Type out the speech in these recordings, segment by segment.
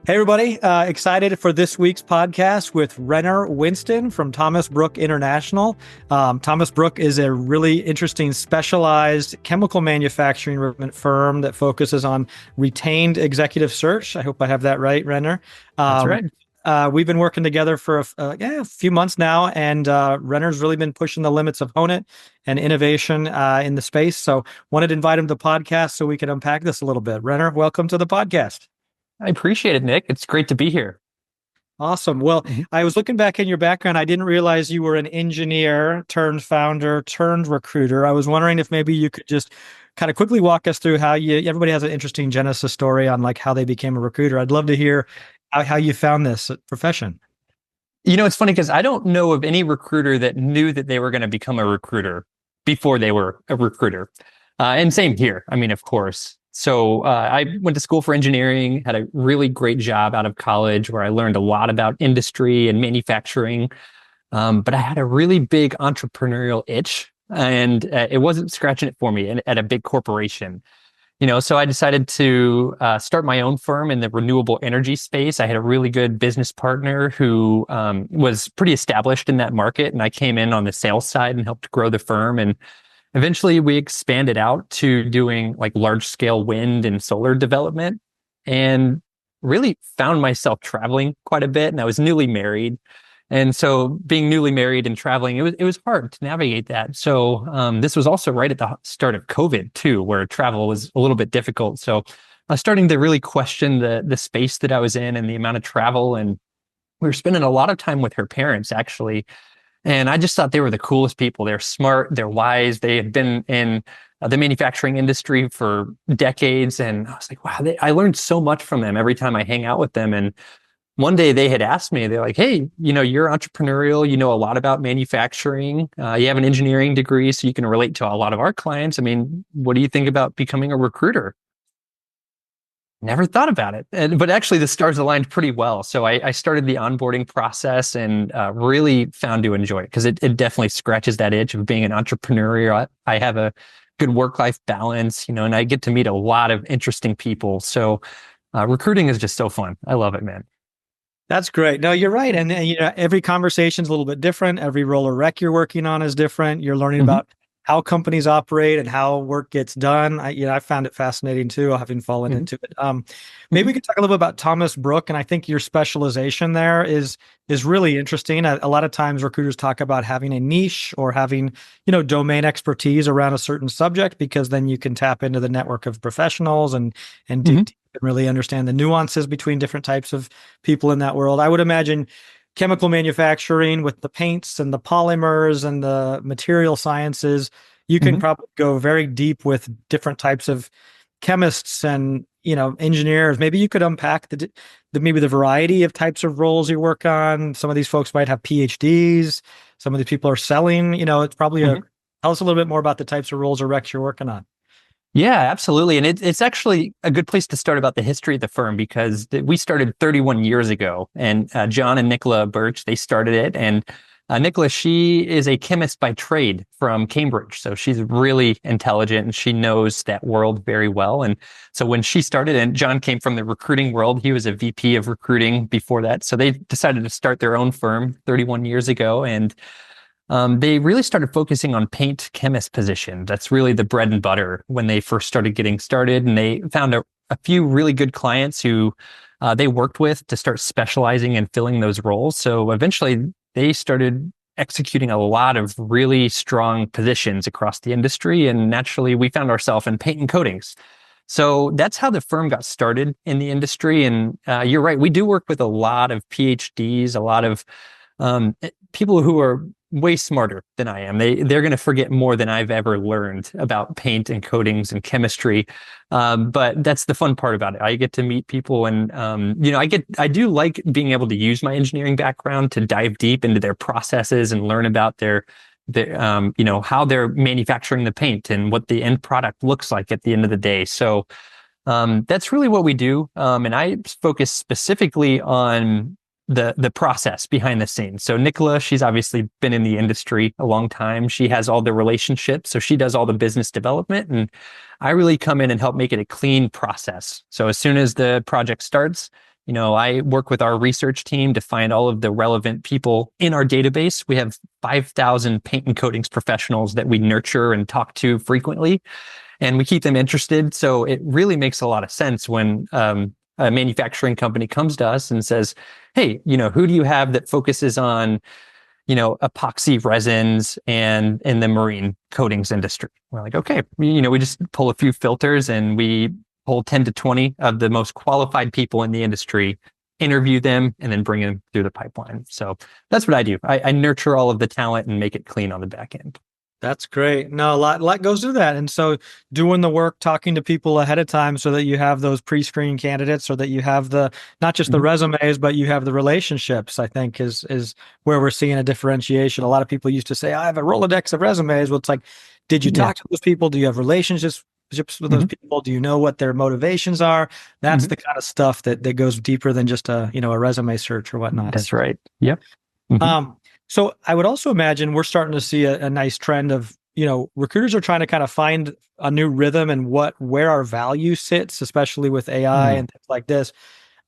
Hey, everybody. Excited for this week's podcast with Renner Winston from Thomas Brooke International. Thomas Brooke is a really interesting specialized chemical manufacturing recruitment firm that focuses on retained executive search. I hope I have that right, Renner. That's right. We've been working together for a few months now, and Renner's really been pushing the limits of Honeit and innovation in the space. So wanted to invite him to the podcast so we can unpack this a little bit. Renner, welcome to the podcast. I appreciate it, Nick. It's great to be here. Awesome. Well, I was looking back in your background. I didn't realize you were an engineer turned founder turned recruiter. I was wondering if maybe you could just kind of quickly walk us through how everybody has an interesting genesis story on like how they became a recruiter. I'd love to hear how you found this profession. You know, it's funny because I don't know of any recruiter that knew that they were going to become a recruiter before they were a recruiter. And same here. I mean, of course. So I went to school for engineering, had a really great job out of college where I learned a lot about industry and manufacturing. But I had a really big entrepreneurial itch and it wasn't scratching it for me at a big corporation. You know, so I decided to start my own firm in the renewable energy space. I had a really good business partner who was pretty established in that market. And I came in on the sales side and helped grow the firm. And eventually we expanded out to doing like large scale wind and solar development and really found myself traveling quite a bit. And I was newly married. And so being newly married and traveling, it was hard to navigate that. So this was also right at the start of COVID too, where travel was a little bit difficult. So I was starting to really question the space that I was in and the amount of travel. And we were spending a lot of time with her parents actually. And I just thought they were the coolest people. They're smart, they're wise. They had been in the manufacturing industry for decades. And I was like, wow, I learned so much from them every time I hang out with them. And one day they had asked me, they're like, hey, you know, you're entrepreneurial. You know a lot about manufacturing. You have an engineering degree, so you can relate to a lot of our clients. I mean, what do you think about becoming a recruiter? Never thought about it. But actually the stars aligned pretty well. So I started the onboarding process and really found to enjoy it because it definitely scratches that itch of being an entrepreneur. I have a good work-life balance, you know, and I get to meet a lot of interesting people. So recruiting is just so fun. I love it, man. That's great. No, you're right. And you know, every conversation is a little bit different. Every role or rec you're working on is different. You're learning about how companies operate and how work gets done. I found it fascinating too, having fallen into it. Maybe we could talk a little bit about Thomas Brooke, and I think your specialization there is really interesting. A lot of times recruiters talk about having a niche or having, you know, domain expertise around a certain subject because then you can tap into the network of professionals and dig deep and really understand the nuances between different types of people in that world. I would imagine chemical manufacturing with the paints and the polymers and the material sciences, you can probably go very deep with different types of chemists and, you know, engineers. Maybe you could unpack maybe the variety of types of roles you work on. Some of these folks might have PhDs. Some of these people are selling, you know, it's probably tell us a little bit more about the types of roles or recs you're working on. Yeah, absolutely. And it's actually a good place to start about the history of the firm because we started 31 years ago and John and Nicola Birch, they started it. And Nicola, she is a chemist by trade from Cambridge. So she's really intelligent and she knows that world very well. And so when she started, and John came from the recruiting world, he was a VP of recruiting before that. So they decided to start their own firm 31 years ago. And they really started focusing on paint chemist position. That's really the bread and butter when they first started getting started. And they found a few really good clients who they worked with to start specializing and filling those roles. So eventually they started executing a lot of really strong positions across the industry. And naturally, we found ourselves in paint and coatings. So that's how the firm got started in the industry. And you're right, we do work with a lot of PhDs, a lot of people who are way smarter than I am. They're going to forget more than I've ever learned about paint and coatings and chemistry. But that's the fun part about it. I get to meet people and, you know, I do like being able to use my engineering background to dive deep into their processes and learn about their you know, how they're manufacturing the paint and what the end product looks like at the end of the day. So, that's really what we do. And I focus specifically on the process behind the scenes. So Nicola, she's obviously been in the industry a long time. She has all the relationships. So she does all the business development. And I really come in and help make it a clean process. So as soon as the project starts, I work with our research team to find all of the relevant people in our database. We have 5,000 paint and coatings professionals that we nurture and talk to frequently, and we keep them interested. So it really makes a lot of sense when a manufacturing company comes to us and says, hey, who do you have that focuses on epoxy resins and in the marine coatings industry? We're like, okay, we just pull a few filters and we pull 10 to 20 of the most qualified people in the industry, interview them, and then bring them through the pipeline. So that's what I do. I nurture all of the talent and make it clean on the back end. That's great. No, a lot goes into that. And so doing the work, talking to people ahead of time so that you have those pre-screened candidates, so that you have not just the resumes, but you have the relationships, I think is where we're seeing a differentiation. A lot of people used to say, I have a Rolodex of resumes. Well, it's like, did you talk to those people? Do you have relationships with those people? Do you know what their motivations are? That's the kind of stuff that goes deeper than just a resume search or whatnot. That's right. Yep. So I would also imagine we're starting to see a nice trend of, recruiters are trying to kind of find a new rhythm and where our value sits, especially with AI and things like this.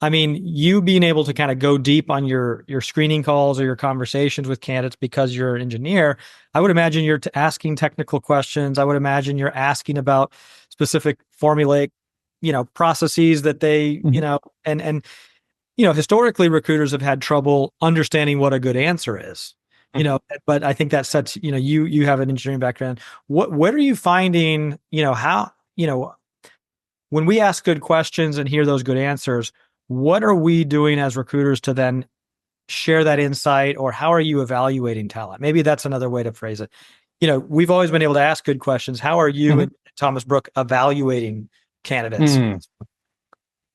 I mean, you being able to kind of go deep on your screening calls or your conversations with candidates because you're an engineer, I would imagine you're asking technical questions. I would imagine you're asking about specific formulaic, processes that they, and historically recruiters have had trouble understanding what a good answer is, but I think that sets, you have an engineering background. What are you finding, how, when we ask good questions and hear those good answers, what are we doing as recruiters to then share that insight, or how are you evaluating talent? Maybe that's another way to phrase it. We've always been able to ask good questions. How are you and Thomas Brooke evaluating candidates?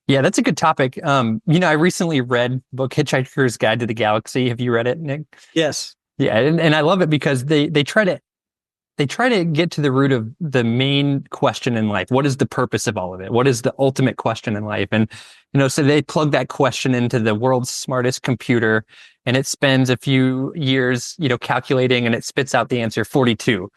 Yeah, that's a good topic. I recently read the book Hitchhiker's Guide to the Galaxy. Have you read it, Nick? Yes. Yeah, and I love it because they try to get to the root of the main question in life. What is the purpose of all of it? What is the ultimate question in life? And, so they plug that question into the world's smartest computer, and it spends a few years, calculating, and it spits out the answer 42.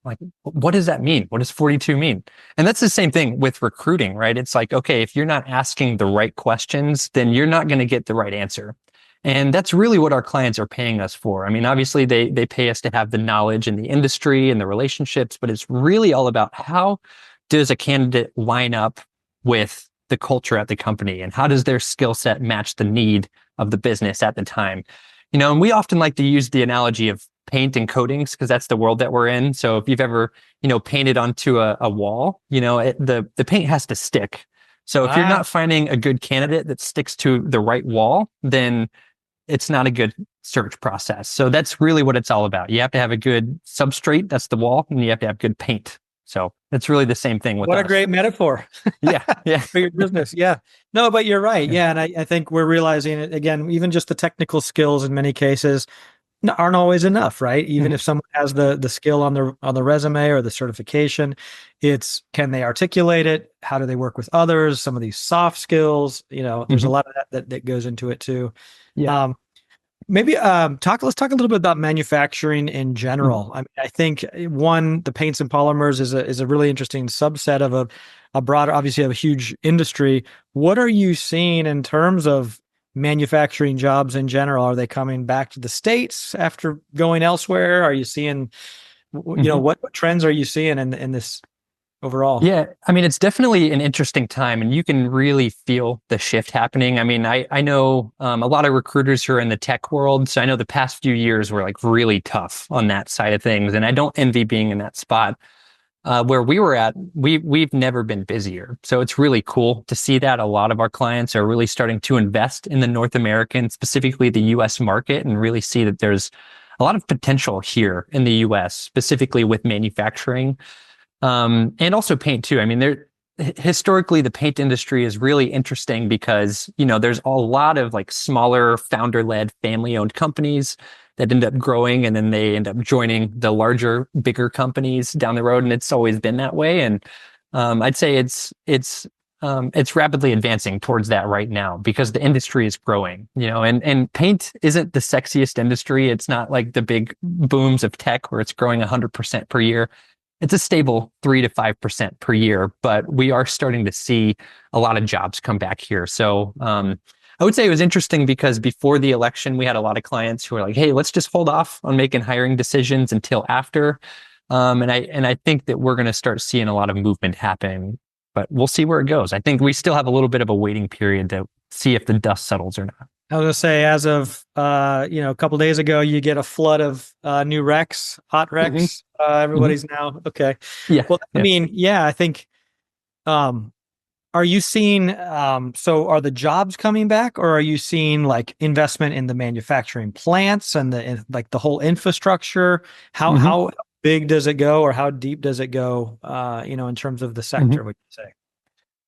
Like, what does that mean? What does 42 mean? And that's the same thing with recruiting, right? It's like, okay, if you're not asking the right questions, then you're not going to get the right answer. And that's really what our clients are paying us for. I mean, obviously they pay us to have the knowledge in the industry and the relationships, but it's really all about how does a candidate line up with the culture at the company, and how does their skill set match the need of the business at the time? And we often like to use the analogy of paint and coatings because that's the world that we're in. So if you've ever, painted onto a wall, the paint has to stick. So if you're not finding a good candidate that sticks to the right wall, then it's not a good search process. So that's really what it's all about. You have to have a good substrate, that's the wall, and you have to have good paint. So it's really the same thing with us. What a great metaphor. Yeah. For your business. Yeah. No, but you're right. Yeah. And I think we're realizing it again, even just the technical skills in many cases aren't always enough, right? Even if someone has the skill on the resume or the certification, it's, can they articulate it? How do they work with others? Some of these soft skills, there's a lot of that goes into it too. Yeah. Maybe let's talk a little bit about manufacturing in general. I mean, I think the paints and polymers is a really interesting subset of a broader, obviously a huge industry. What are you seeing in terms of manufacturing jobs in general? Are they coming back to the States after going elsewhere? Are you seeing, what trends are you seeing in this overall? Yeah, I mean, it's definitely an interesting time, and you can really feel the shift happening. I mean, I know a lot of recruiters who are in the tech world, so I know the past few years were like really tough on that side of things, and I don't envy being in that spot. Where we were at, we've never been busier. So it's really cool to see that a lot of our clients are really starting to invest in the North American, specifically the US market, and really see that there's a lot of potential here in the US, specifically with manufacturing. And also paint too. I mean, historically, the paint industry is really interesting because, there's a lot of like smaller founder-led family-owned companies that end up growing, and then they end up joining the larger, bigger companies down the road. And it's always been that way. And I'd say it's rapidly advancing towards that right now because the industry is growing, and paint isn't the sexiest industry. It's not like the big booms of tech where it's growing 100% per year. It's a stable 3 to 5% per year, but we are starting to see a lot of jobs come back here. So I would say it was interesting because before the election, we had a lot of clients who were like, "Hey, let's just hold off on making hiring decisions until after." And I think that we're going to start seeing a lot of movement happen, but we'll see where it goes. I think we still have a little bit of a waiting period to see if the dust settles or not. I was gonna say, as of a couple days ago, you get a flood of new recs, hot Mm-hmm. recs. Everybody's now okay. Yeah. Well, I Yeah. mean, yeah, I think. Are you seeing? So, are the jobs coming back, or are you seeing like investment in the manufacturing plants and like the whole infrastructure? Mm-hmm. How big does it go, or how deep does it go? In terms of the sector, would you say?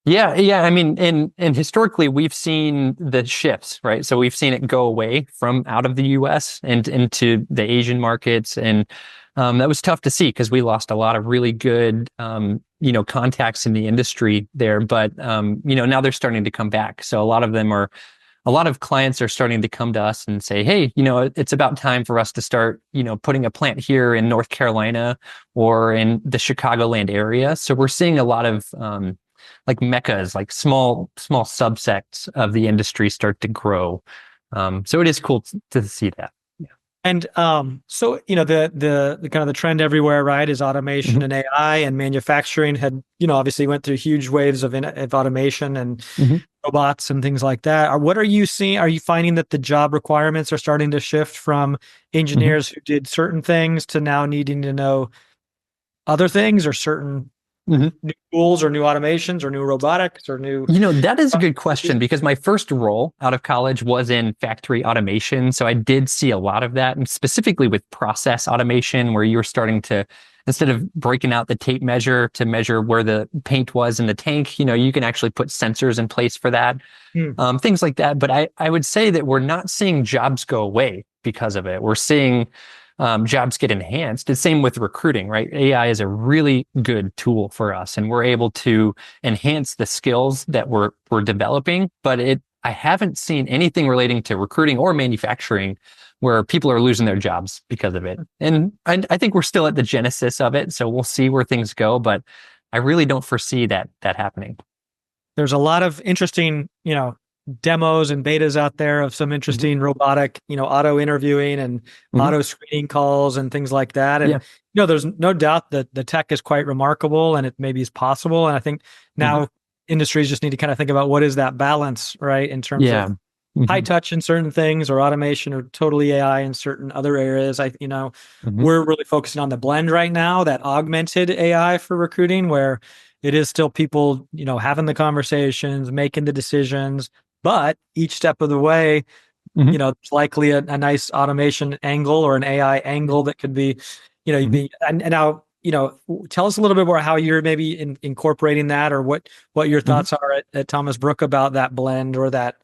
Yeah, yeah. I mean, and historically, we've seen the shifts, right? So we've seen it go away from out of the U.S. and into the Asian markets, and that was tough to see because we lost a lot of really good, contacts in the industry there. But now they're starting to come back. So a lot of clients are starting to come to us and say, "Hey, it's about time for us to start, putting a plant here in North Carolina or in the Chicagoland area." So we're seeing a lot of like meccas, like small subsects of the industry start to grow. So it is cool to see that. Yeah. And so the kind of the trend everywhere, right, is automation Mm-hmm. and AI, and manufacturing had obviously went through huge waves of automation and Mm-hmm. robots and things like that. What are you seeing? Are you finding that the job requirements are starting to shift from Mm-hmm. engineers who did certain things to now needing to know other things, or certain Mm-hmm. new tools or new automations or new robotics or new? That is a good question because my first role out of college was in factory automation. So I did see a lot of that, and specifically with process automation, where you're starting to, instead of breaking out the tape measure to measure where the paint was in the tank, you can actually put sensors in place for that, Hmm. things like that. But I would say that we're not seeing jobs go away because of it. We're seeing jobs get enhanced. It's same with recruiting, right? AI is a really good tool for us, and we're able to enhance the skills that we're developing. But I haven't seen anything relating to recruiting or manufacturing where people are losing their jobs because of it. And I think we're still at the genesis of it, so we'll see where things go. But I really don't foresee that happening. There's a lot of interesting, demos and betas out there of some Mm-hmm. interesting robotic, auto interviewing and Mm-hmm. auto screening calls and things like that. And, Yeah. there's no doubt that the tech is quite remarkable and it maybe is possible. And I think Mm-hmm. now industries just need to kind of think about what is that balance, right? In terms Yeah. of high Mm-hmm. touch in certain things or automation or totally AI in certain other areas. Mm-hmm. We're really focusing on the blend right now, that augmented AI for recruiting, where it is still people, having the conversations, making the decisions, but each step of the way, Mm-hmm. it's likely a nice automation angle or an AI angle that could be, Mm-hmm. and now, tell us a little bit more how you're maybe incorporating that, or what your Mm-hmm. thoughts are at Thomas Brooke about that blend, or that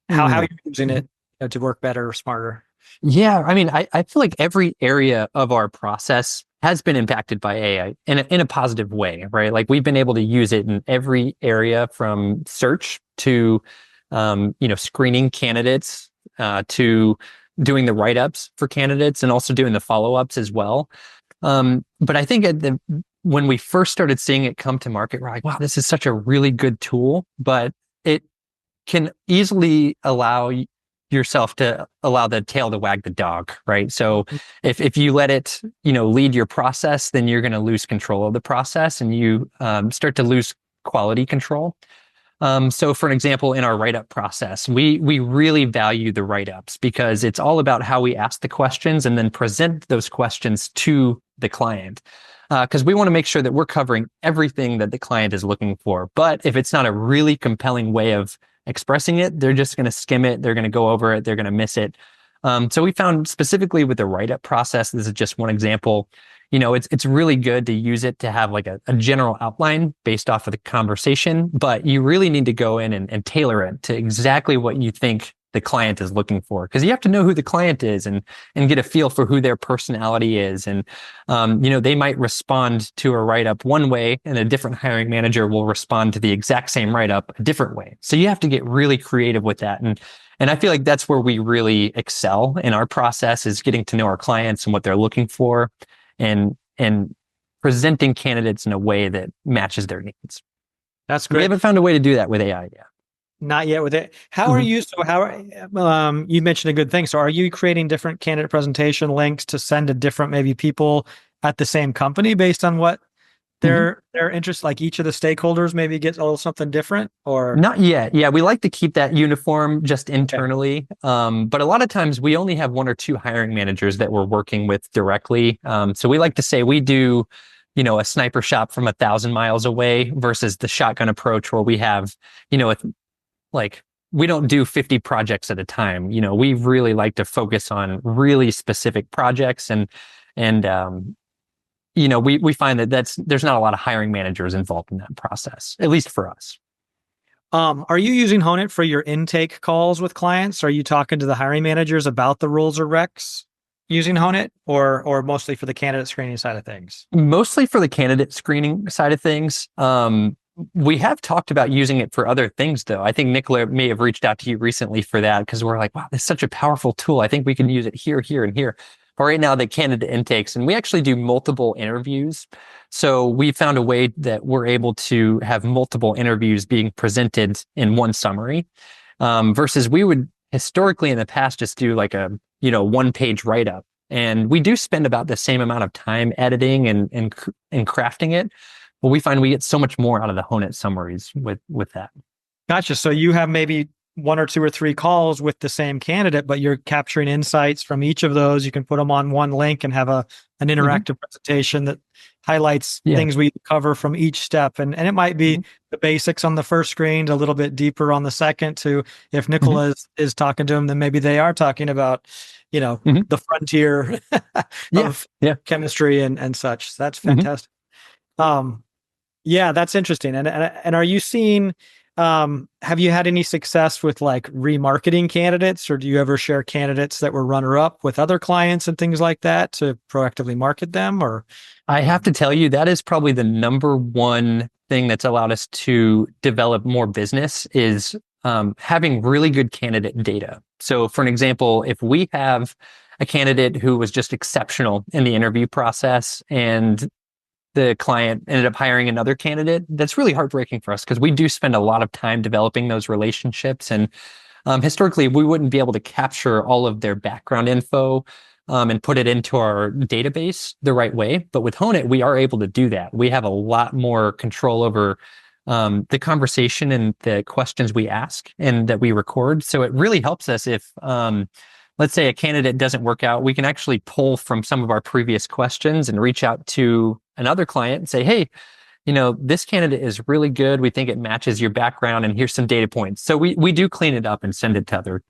how Mm-hmm. you're using it to work better or smarter. Yeah, I mean, I feel like every area of our process has been impacted by AI in a positive way, right? Like we've been able to use it in every area from search to, screening candidates, to doing the write-ups for candidates and also doing the follow-ups as well. But I think when we first started seeing it come to market, we're like, wow, this is such a really good tool, but it can easily allow yourself to allow the tail to wag the dog, right? So if you let it, lead your process, then you're going to lose control of the process and you start to lose quality control. So for an example, in our write-up process, we really value the write-ups because it's all about how we ask the questions and then present those questions to the client. Because we want to make sure that we're covering everything that the client is looking for. But if it's not a really compelling way of expressing it, they're just going to skim it. They're going to go over it. They're going to miss it. So we found specifically with the write-up process, this is just one example, it's really good to use it to have like a general outline based off of the conversation, but you really need to go in and tailor it to exactly what you think the client is looking for. Because you have to know who the client is and get a feel for who their personality is. And, they might respond to a write-up one way and a different hiring manager will respond to the exact same write-up a different way. So you have to get really creative with that. And I feel like that's where we really excel in our process, is getting to know our clients and what they're looking for and presenting candidates in a way that matches their needs. That's We great. haven't found a way to do that with AI yet. Not yet with it. How are you? So you mentioned a good thing. So are you creating different candidate presentation links to send to different maybe people at the same company based on what their interest, like each of the stakeholders maybe gets a little something different or? Not yet. Yeah, we like to keep that uniform just internally. But a lot of times we only have one or two hiring managers that we're working with directly. So we like to say we do, a sniper shot from 1,000 miles away versus the shotgun approach where we have, we don't do 50 projects at a time. We really like to focus on really specific projects and we find that there's not a lot of hiring managers involved in that process, at least for us. Are you using Honeit for your intake calls with clients? Are you talking to the hiring managers about the roles or recs using Honeit or mostly for the candidate screening side of things? Mostly for the candidate screening side of things. We have talked about using it for other things, though. I think Nicola may have reached out to you recently for that because we're like, wow, this is such a powerful tool. I think we can use it here, here, and here. But right now, the candidate intakes, and we actually do multiple interviews. So we found a way that we're able to have multiple interviews being presented in one summary, versus we would historically in the past just do like a, 1-page write-up. And we do spend about the same amount of time editing and crafting it. But we find we get so much more out of the Honeit summaries with that. Gotcha. So you have maybe 1 or 2 or 3 calls with the same candidate, but you're capturing insights from each of those. You can put them on one link and have an interactive presentation that highlights things we cover from each step. And it might be the basics on the first screen, a little bit deeper on the second to if Nicola is talking to them, then maybe they are talking about, the frontier of chemistry and such. So that's fantastic. That's interesting. And are you seeing, have you had any success with like remarketing candidates, or do you ever share candidates that were runner-up with other clients and things like that to proactively market them? Or I have to tell you, that is probably the number one thing that's allowed us to develop more business is having really good candidate data. So for an example, if we have a candidate who was just exceptional in the interview process and the client ended up hiring another candidate, that's really heartbreaking for us because we do spend a lot of time developing those relationships. And historically, we wouldn't be able to capture all of their background info and put it into our database the right way. But with Honeit, we are able to do that. We have a lot more control over the conversation and the questions we ask and that we record. So it really helps us if let's say a candidate doesn't work out, we can actually pull from some of our previous questions and reach out to another client and say, hey, this candidate is really good. We think it matches your background and here's some data points. So we do clean it up and send it to other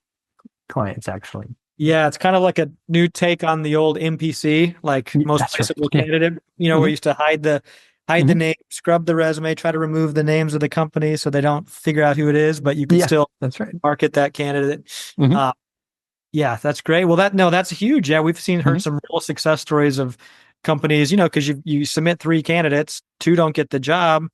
clients actually. Yeah, it's kind of like a new take on the old MPC, like most placeable candidate, we used to hide the name, scrub the resume, try to remove the names of the company so they don't figure out who it is, but you can still market that candidate. Yeah, that's great. Well, that's huge. Yeah, we've heard some real success stories of companies, because you submit 3 candidates, 2 don't get the job.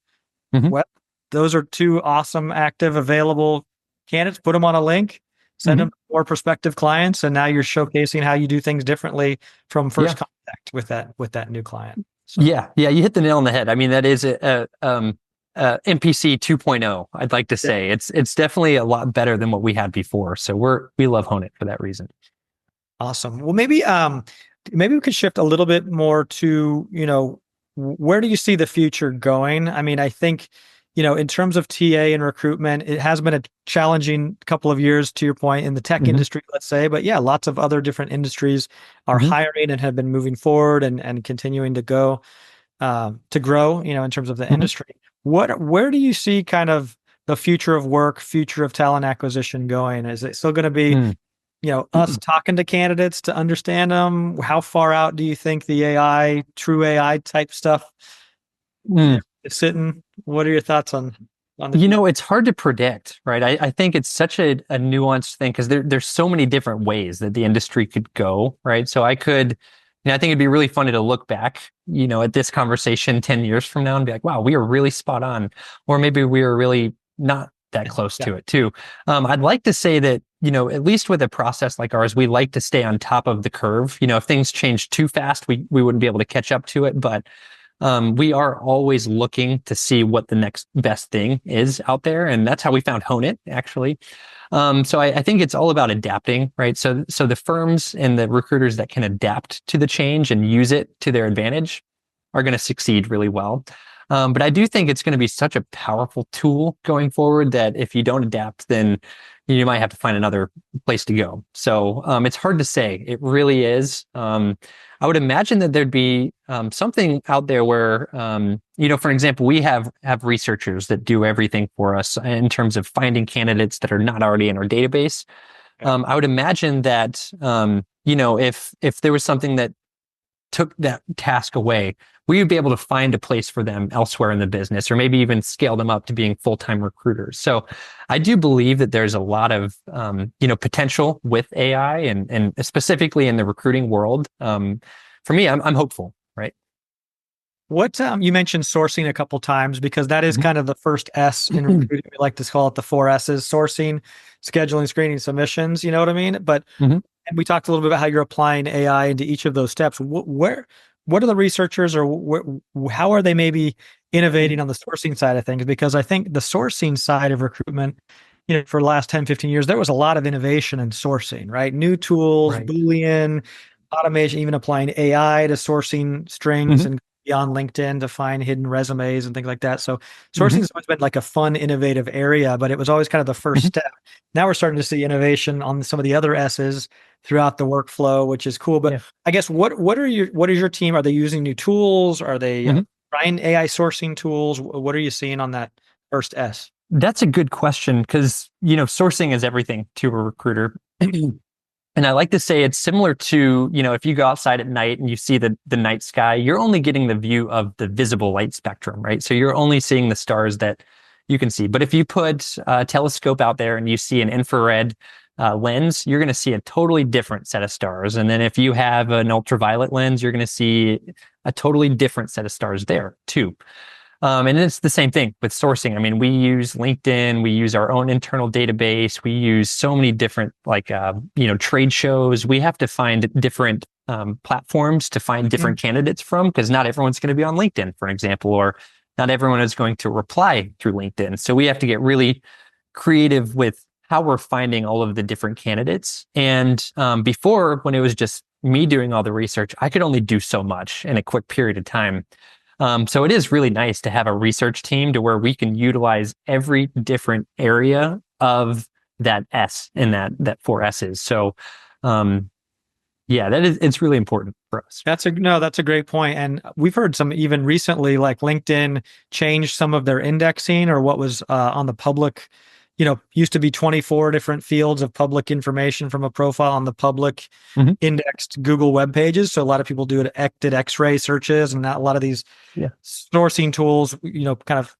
Well, those are 2 awesome, active, available candidates. Put them on a link, send them to more prospective clients, and now you're showcasing how you do things differently from first contact with that new client. So. Yeah, you hit the nail on the head. I mean, that is MPC 2.0. I'd like to say it's definitely a lot better than what we had before. So we love Honeit for that reason. Awesome. Well, maybe we could shift a little bit more to where do you see the future going? I mean, I think in terms of TA and recruitment, it has been a challenging couple of years, to your point, in the tech industry, let's say. But yeah, lots of other different industries are hiring and have been moving forward and continuing to go to grow, in terms of the industry. Where do you see kind of the future of work, future of talent acquisition going? Is it still going to be, us talking to candidates to understand them? How far out do you think the true AI type stuff is sitting? What are your thoughts on the it's hard to predict, right? I think it's such a nuanced thing because there's so many different ways that the industry could go, right? So I think it'd be really funny to look back, at this conversation 10 years from now and be like, wow, we were really spot on. Or maybe we were really not that close to it too. I'd like to say that, at least with a process like ours, we like to stay on top of the curve. If things change too fast, we wouldn't be able to catch up to it. But we are always looking to see what the next best thing is out there. And that's how we found Honeit, actually. So I think it's all about adapting, right? So the firms and the recruiters that can adapt to the change and use it to their advantage are going to succeed really well. But I do think it's going to be such a powerful tool going forward that if you don't adapt, then you might have to find another place to go. So it's hard to say. It really is. I would imagine that there'd be something out there where, for example, we have researchers that do everything for us in terms of finding candidates that are not already in our database. I would imagine that, if there was something that took that task away, we would be able to find a place for them elsewhere in the business, or maybe even scale them up to being full-time recruiters. So I do believe that there's a lot of, potential with AI and specifically in the recruiting world. For me, I'm hopeful, right? What you mentioned sourcing a couple times, because that is kind of the first S in recruiting. We like to call it the 4 S's: sourcing, scheduling, screening, submissions. You know what I mean? But and we talked a little bit about how you're applying AI into each of those steps. What are the researchers, or how are they maybe innovating on the sourcing side of things? Because I think the sourcing side of recruitment, for the last 10, 15 years, there was a lot of innovation in sourcing, right? New tools, right. Boolean, automation, even applying AI to sourcing strings and beyond LinkedIn to find hidden resumes and things like that. So sourcing has always been like a fun, innovative area, but it was always kind of the first step. Now we're starting to see innovation on some of the other S's throughout the workflow, which is cool. But I guess what is your team? Are they using new tools? Are they trying AI sourcing tools? What are you seeing on that first S? That's a good question, because, sourcing is everything to a recruiter. And I like to say it's similar to, if you go outside at night and you see the night sky, you're only getting the view of the visible light spectrum, right? So you're only seeing the stars that you can see. But if you put a telescope out there and you see an infrared lens, you're going to see a totally different set of stars. And then if you have an ultraviolet lens, you're going to see a totally different set of stars there too. And it's the same thing with sourcing. I mean, we use LinkedIn, we use our own internal database, we use so many different, trade shows. We have to find different platforms to find different candidates from, because not everyone's going to be on LinkedIn, for example, or not everyone is going to reply through LinkedIn. So we have to get really creative with how we're finding all of the different candidates. And before, when it was just me doing all the research, I could only do so much in a quick period of time. So it is really nice to have a research team to where we can utilize every different area of that S in that 4 S's. So, it's really important for us. That's a great point. And we've heard some even recently, like LinkedIn changed some of their indexing, or what was on the public, used to be 24 different fields of public information from a profile on the public indexed Google web pages. So a lot of people did X-ray searches, and a lot of these sourcing tools, kind of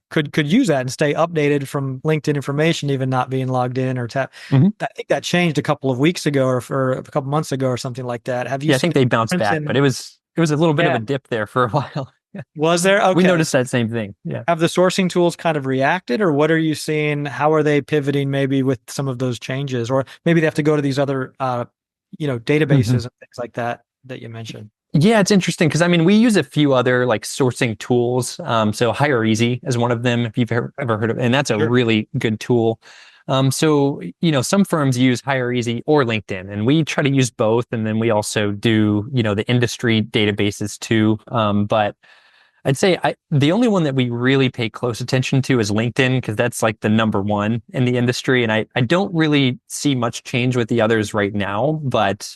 could use that and stay updated from LinkedIn information, even not being logged in or tap. I think that changed a couple of weeks ago, or a couple months ago, or something like that. Have you? Yeah, I think they bounced back, but it was a little bit of a dip there for a while. Was there? Okay. We noticed that same thing. Yeah. Have the sourcing tools kind of reacted, or what are you seeing? How are they pivoting maybe with some of those changes, or maybe they have to go to these other, databases and things like that you mentioned? Yeah, it's interesting, because we use a few other sourcing tools. So Hire Easy is one of them, if you've ever heard of it, and that's a really good tool. So some firms use Hire Easy or LinkedIn, and we try to use both. And then we also do, the industry databases too. But I'd say the only one that we really pay close attention to is LinkedIn, because that's the number one in the industry. And I don't really see much change with the others right now, but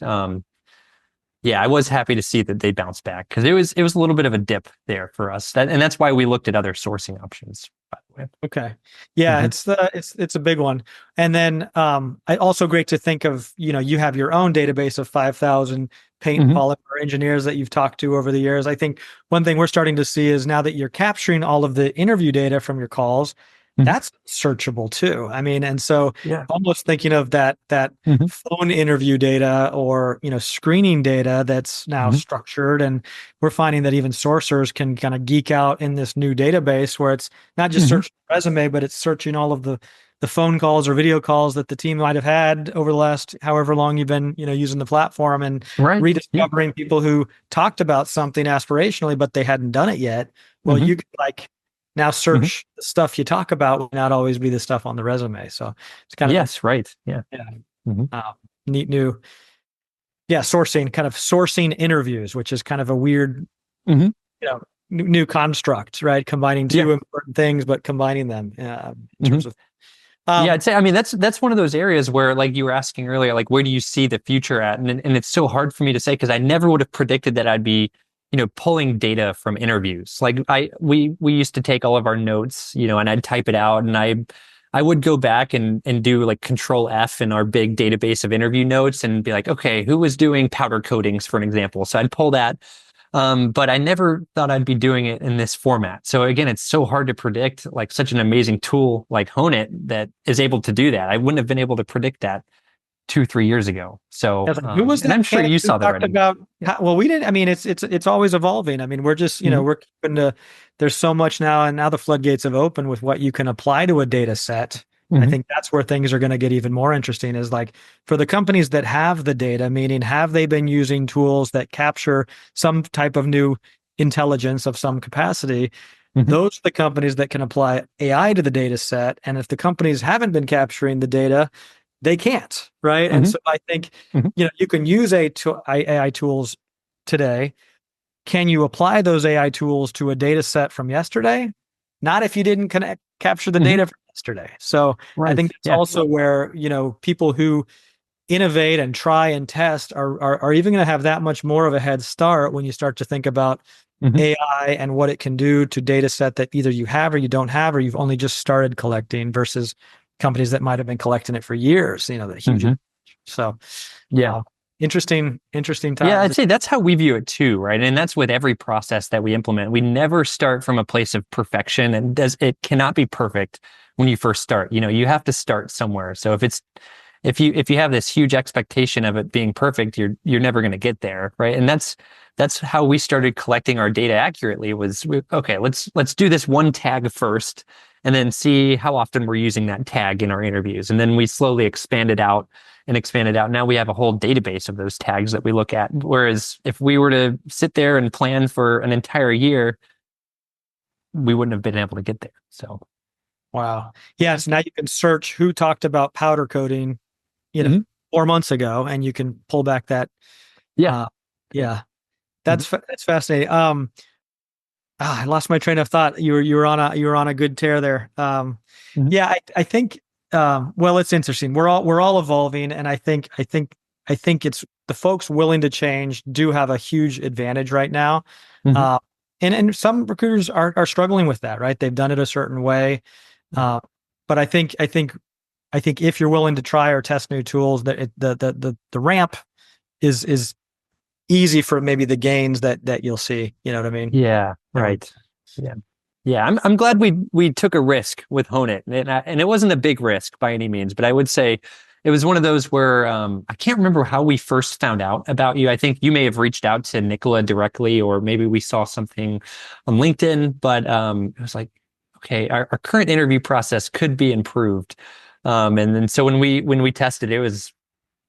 I was happy to see that they bounced back, because it was a little bit of a dip there for us. And that's why we looked at other sourcing options, by the way. Okay. Yeah, it's a big one. And then also great to think of, you have your own database of 5,000 paint polymer engineers that you've talked to over the years. I think one thing we're starting to see is, now that you're capturing all of the interview data from your calls, that's searchable too. And so almost thinking of that phone interview data, or, screening data that's now structured. And we're finding that even sourcers can kind of geek out in this new database, where it's not just searching the resume, but it's searching all of the the phone calls or video calls that the team might have had over the last however long you've been, using the platform, and Right. rediscovering people who talked about something aspirationally, but they hadn't done it yet. Well, you could now search the stuff you talk about will not always be the stuff on the resume. So it's kind of yes, right. Yeah. Neat new, sourcing interviews, which is kind of a weird, new construct, right? Combining two important things, but combining them in terms of. I'd say, I mean, that's one of those areas where, like you were asking earlier, like, where do you see the future at? And it's so hard for me to say, because I never would have predicted that I'd be, pulling data from interviews. Like we used to take all of our notes, and I'd type it out, and I would go back and do like Control F in our big database of interview notes and be like, okay, who was doing powder coatings, for an example? So I'd pull that. But I never thought I'd be doing it in this format. So again, it's so hard to predict, like such an amazing tool like Honeit that is able to do that. I wouldn't have been able to predict that 2-3 years ago. So who was that? I'm sure you saw that about. Well, we didn't. I mean, it's always evolving. I mean, we're just we're keeping there's so much now, and now the floodgates have opened with what you can apply to a data set. I think that's where things are going to get even more interesting, is like for the companies that have the data, meaning have they been using tools that capture some type of new intelligence of some capacity? Those are the companies that can apply AI to the data set. And if the companies haven't been capturing the data, they can't, right? And so I think, you can use AI tools today. Can you apply those AI tools to a data set from yesterday? Not if you didn't capture the data from yesterday. So I think that's also where, people who innovate and try and test are even going to have that much more of a head start when you start to think about AI and what it can do to data set that either you have or you don't have, or you've only just started collecting, versus companies that might have been collecting it for years, that huge. So interesting time. Yeah, I'd say that's how we view it too, right? And that's with every process that we implement. We never start from a place of perfection, and it cannot be perfect when you first start. You have to start somewhere. So if you have this huge expectation of it being perfect, you're never going to get there, right? And that's how we started collecting our data accurately. Okay, let's do this one tag first, and then see how often we're using that tag in our interviews, and then we slowly expand it out. Now we have a whole database of those tags that we look at. Whereas if we were to sit there and plan for an entire year, we wouldn't have been able to get there. So, wow. Yeah. So now you can search who talked about powder coating, 4 months ago, and you can pull back that. That's fascinating. I lost my train of thought. You were on a good tear there. I think. Well, it's interesting. We're all evolving, and I think it's the folks willing to change do have a huge advantage right now. And some recruiters are struggling with that, right? They've done it a certain way, but I think if you're willing to try or test new tools, that the ramp is easy for maybe the gains that you'll see. You know what I mean? Yeah. Right. Yeah. Yeah, I'm glad we took a risk with Honeit, and it wasn't a big risk by any means, but I would say it was one of those where I can't remember how we first found out about you. I think you may have reached out to Nicola directly, or maybe we saw something on LinkedIn. But it was like, okay, our current interview process could be improved, and then so when we tested, it was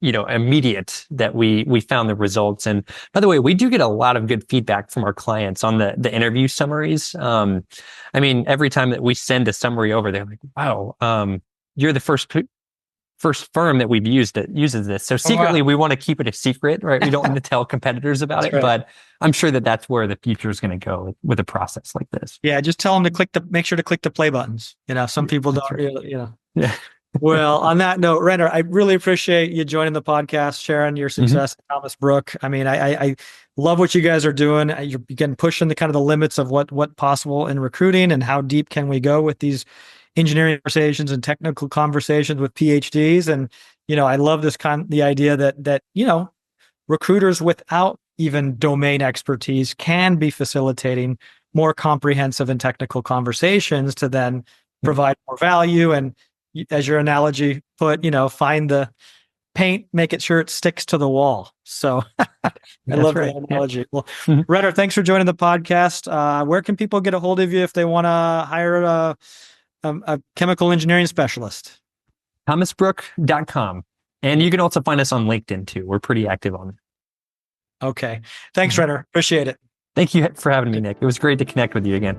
immediate that we found the results. And by the way, we do get a lot of good feedback from our clients on the interview summaries. I mean, every time that we send a summary over, they're like, wow, you're the first firm that we've used that uses this. So secretly, we want to keep it a secret, right? We don't want to tell competitors about it, but I'm sure that's where the future is going to go with a process like this. Yeah. Just tell them to make sure to click the play buttons. Some people don't really, Yeah. Well, on that note, Renner, I really appreciate you joining the podcast, sharing your success at Thomas Brooke. I mean, I love what you guys are doing. You're again pushing the limits of what possible in recruiting, and how deep can we go with these engineering conversations and technical conversations with PhDs. And I love the idea that recruiters without even domain expertise can be facilitating more comprehensive and technical conversations to then provide more value. And as your analogy put, find the paint, make it sure it sticks to the wall. So I love that analogy. Well, Renner, thanks for joining the podcast. Where can people get a hold of you if they want to hire a chemical engineering specialist? thomasbrooke.com. And you can also find us on LinkedIn too. We're pretty active on it. Okay. Thanks, Renner. Appreciate it. Thank you for having me, Nick. It was great to connect with you again.